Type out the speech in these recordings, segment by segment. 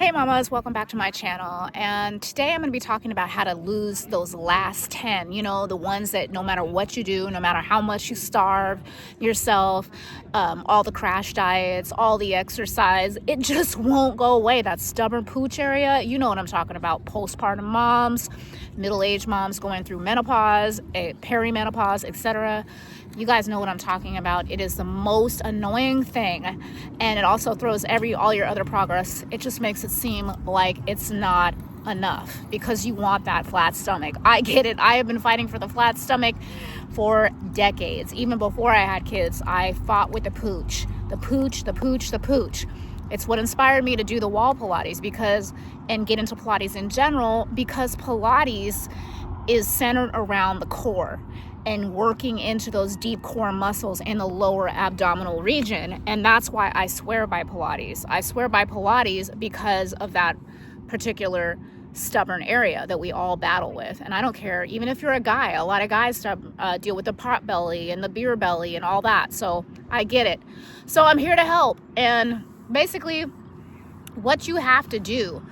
Hey mamas, welcome back to my channel, and today I'm going to be talking about how to lose those last 10, the ones that no matter what you do, no matter how much you starve yourself, all the crash diets, all the exercise, it just won't go away. That stubborn pooch area, you know what I'm talking about. Postpartum moms, middle-aged moms going through menopause, perimenopause, etc. You guys know what I'm talking about. It is the most annoying thing, and it also throws all your other progress. It just makes it seem like it's not enough because you want that flat stomach. I get it. I have been fighting for the flat stomach for decades. Even before I had kids, I fought with the pooch. It's what inspired me to do the wall Pilates and get into Pilates in general, because Pilates is centered around the core and working into those deep core muscles in the lower abdominal region. And that's why I swear by Pilates. I swear by Pilates because of that particular stubborn area that we all battle with. And I don't care, even if you're a guy, a lot of guys deal with the pot belly and the beer belly and all that. So I get it. So I'm here to help. And basically what you have to do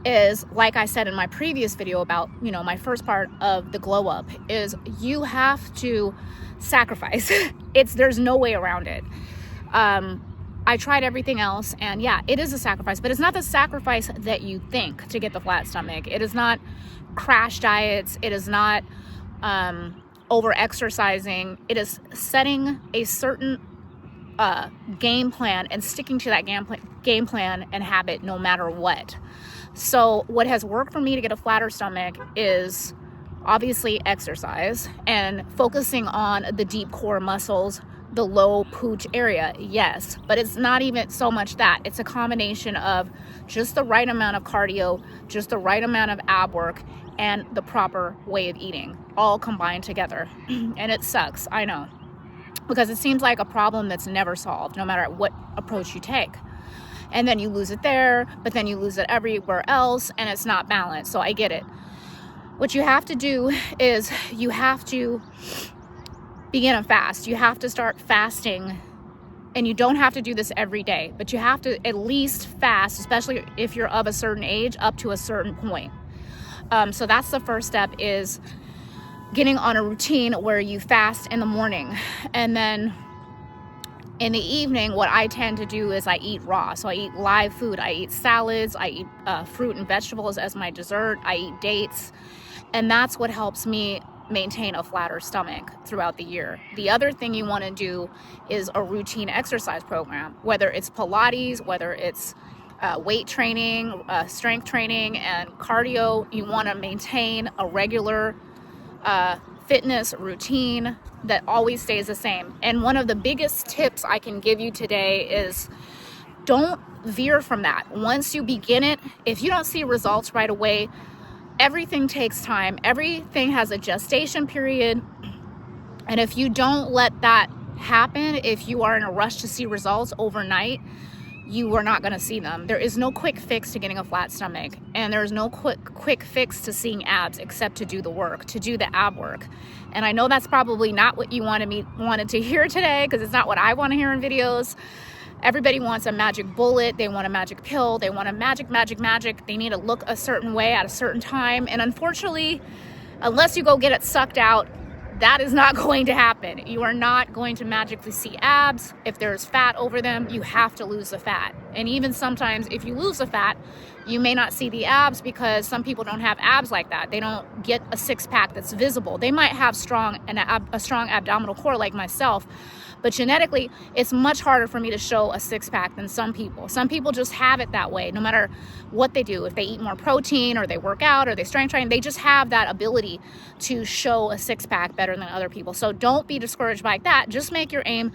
is, like I said in my previous video about, my first part of the glow up, is you have to sacrifice. There's no way around it. I tried everything else, and yeah, it is a sacrifice, but it's not the sacrifice that you think to get the flat stomach. It is not crash diets. It is not over exercising. It is setting a certain game plan and sticking to that game plan and habit no matter what. So what has worked for me to get a flatter stomach is obviously exercise and focusing on the deep core muscles, the low pooch area, yes, but it's not even so much that. It's a combination of just the right amount of cardio, just the right amount of ab work, and the proper way of eating, all combined together. And it sucks, I know, because it seems like a problem that's never solved, no matter what approach you take. And then you lose it there, but then you lose it everywhere else, and it's not balanced. So I get it. What you have to do is you have to begin a fast. You have to start fasting, and you don't have to do this every day, but you have to at least fast, especially if you're of a certain age, up to a certain point. So that's the first step, is getting on a routine where you fast in the morning, and then in the evening, what I tend to do is I eat raw. So I eat live food. I eat salads. I eat fruit and vegetables as my dessert. I eat dates. And that's what helps me maintain a flatter stomach throughout the year. The other thing you want to do is a routine exercise program, whether it's Pilates, whether it's weight training, strength training, and cardio. You want to maintain a regular fitness routine that always stays the same. And one of the biggest tips I can give you today is don't veer from that. Once you begin it, if you don't see results right away, everything takes time. Everything has a gestation period. And if you don't let that happen, if you are in a rush to see results overnight, you are not going to see them. There is no quick fix to getting a flat stomach, and there's no quick fix to seeing abs except to do the work, to do the ab work. And I know that's probably not what you wanted to hear today, because it's not what I want to hear in videos. Everybody wants a magic bullet. They want a magic pill. They want a magic. They need to look a certain way at a certain time. And unfortunately, unless you go get it sucked out, that is not going to happen. You are not going to magically see abs. If there's fat over them, you have to lose the fat. And even sometimes if you lose the fat, you may not see the abs, because some people don't have abs like that. They don't get a six-pack that's visible. They might have a strong abdominal core like myself, but genetically, it's much harder for me to show a six-pack than some people. Some people just have it that way, no matter what they do. If they eat more protein, or they work out, or they strength train, they just have that ability to show a six-pack better than other people. So don't be discouraged by that. Just make your aim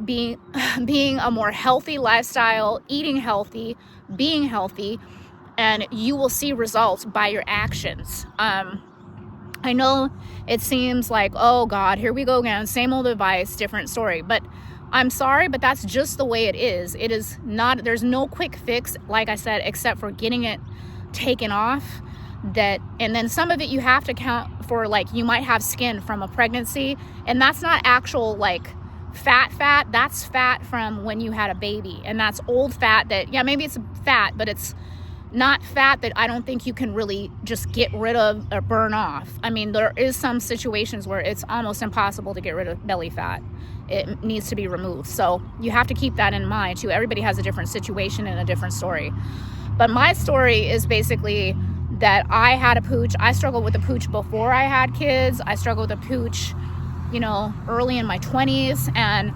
being a more healthy lifestyle, eating healthy, being healthy, and you will see results by your actions. I know it seems like, oh God, here we go again, same old advice, different story, but I'm sorry, but that's just the way it is. It is not, there's no quick fix, like I said, except for getting it taken off. And then some of it you have to count for, like you might have skin from a pregnancy, and that's not actual like Fat, that's fat from when you had a baby. And that's old fat that, yeah, maybe it's fat, but it's not fat that I don't think you can really just get rid of or burn off. I mean, there is some situations where it's almost impossible to get rid of belly fat. It needs to be removed. So you have to keep that in mind too. Everybody has a different situation and a different story. But my story is basically that I had a pooch. I struggled with a pooch before I had kids. I struggled with a pooch, you know, early in my 20s, and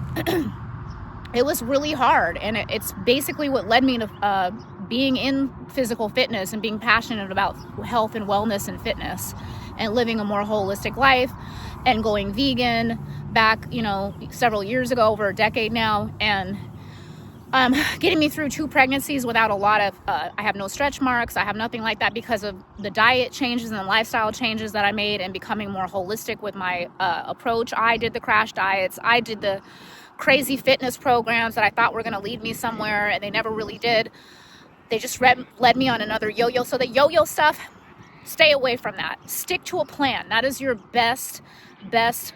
it was really hard. And it's basically what led me to being in physical fitness and being passionate about health and wellness and fitness and living a more holistic life and going vegan back, you know, several years ago, over a decade now, and getting me through 2 pregnancies without a lot of, I have no stretch marks, I have nothing like that because of the diet changes and the lifestyle changes that I made and becoming more holistic with my approach. I did the crash diets, I did the crazy fitness programs that I thought were going to lead me somewhere, and they never really did. They just led me on another yo-yo. So the yo-yo stuff, stay away from that. Stick to a plan. That is your best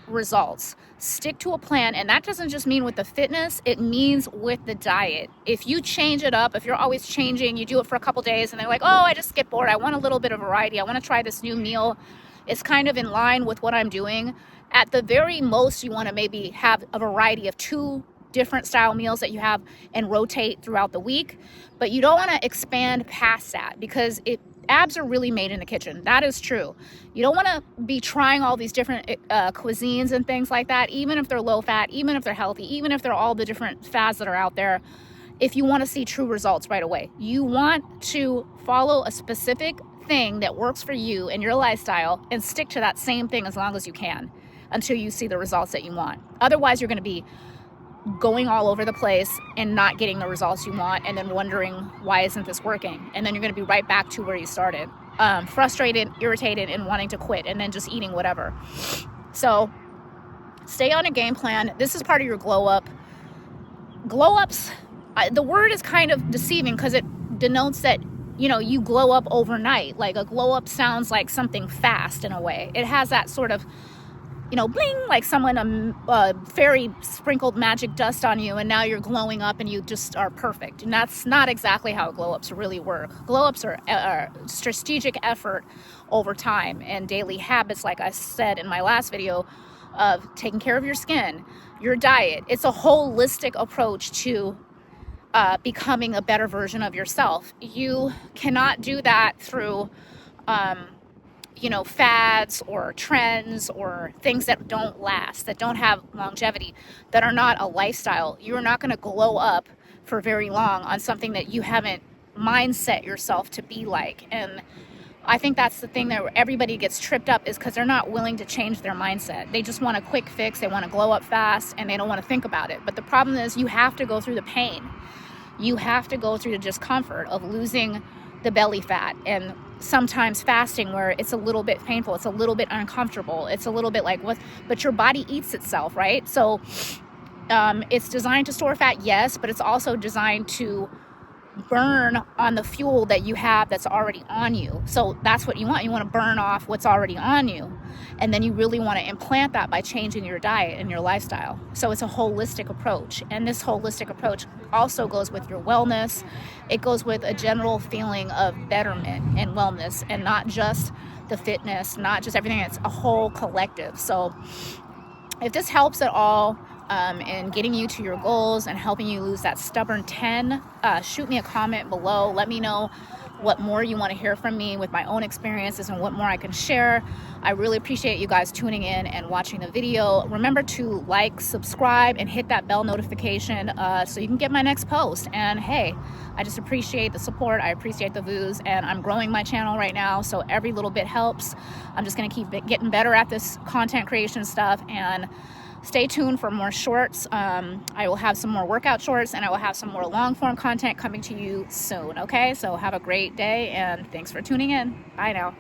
results. Stick to a plan. And that doesn't just mean with the fitness, it means with the diet. If you change it up, if you're always changing, you do it for a couple days and they're like, oh, I just get bored. I want a little bit of variety. I want to try this new meal. It's kind of in line with what I'm doing. At the very most, you want to maybe have a variety of 2 different style meals that you have and rotate throughout the week, but you don't want to expand past that because abs are really made in the kitchen. That is true. You don't want to be trying all these different cuisines and things like that, even if they're low fat, even if they're healthy, even if they're all the different fads that are out there. If you want to see true results right away, you want to follow a specific thing that works for you and your lifestyle and stick to that same thing as long as you can until you see the results that you want. Otherwise, you're going to be going all over the place and not getting the results you want, and then wondering, why isn't this working? And then you're going to be right back to where you started, frustrated, irritated, and wanting to quit, and then just eating whatever. So stay on a game plan. This is part of your glow up. Glow ups, the word is kind of deceiving because it denotes that, you know, you glow up overnight. Like a glow up sounds like something fast in a way. It has that sort of, you know, bling, like someone, fairy sprinkled magic dust on you and now you're glowing up and you just are perfect. And that's not exactly how glow-ups really work. Glow-ups are strategic effort over time and daily habits, like I said in my last video, of taking care of your skin, your diet. It's a holistic approach to becoming a better version of yourself. You cannot do that through you know, fads or trends or things that don't last, that don't have longevity, that are not a lifestyle. You're not going to glow up for very long on something that you haven't mindset yourself to be like. And I think that's the thing that everybody gets tripped up, is because they're not willing to change their mindset. They just want a quick fix. They want to glow up fast and they don't want to think about it. But the problem is you have to go through the pain. You have to go through the discomfort of losing the belly fat, and sometimes fasting where it's a little bit painful, it's a little bit uncomfortable, it's a little bit like what, but your body eats itself, right? So it's designed to store fat, yes, but it's also designed to burn on the fuel that you have that's already on you. So that's what you want. You want to burn off what's already on you. And then you really want to implant that by changing your diet and your lifestyle. So it's a holistic approach. And this holistic approach also goes with your wellness. It goes with a general feeling of betterment and wellness, and not just the fitness, not just everything. It's a whole collective. So if this helps at all, and getting you to your goals and helping you lose that stubborn 10, shoot me a comment below. Let me know what more you want to hear from me with my own experiences and what more I can share. I really appreciate you guys tuning in and watching the video. Remember to like, subscribe, and hit that bell notification so you can get my next post. And hey, I just appreciate the support. I appreciate the views, and I'm growing my channel right now, so every little bit helps. I'm just going to keep getting better at this content creation stuff, and stay tuned for more shorts. I will have some more workout shorts, and I will have some more long form content coming to you soon. Okay, so have a great day, and thanks for tuning in. Bye now.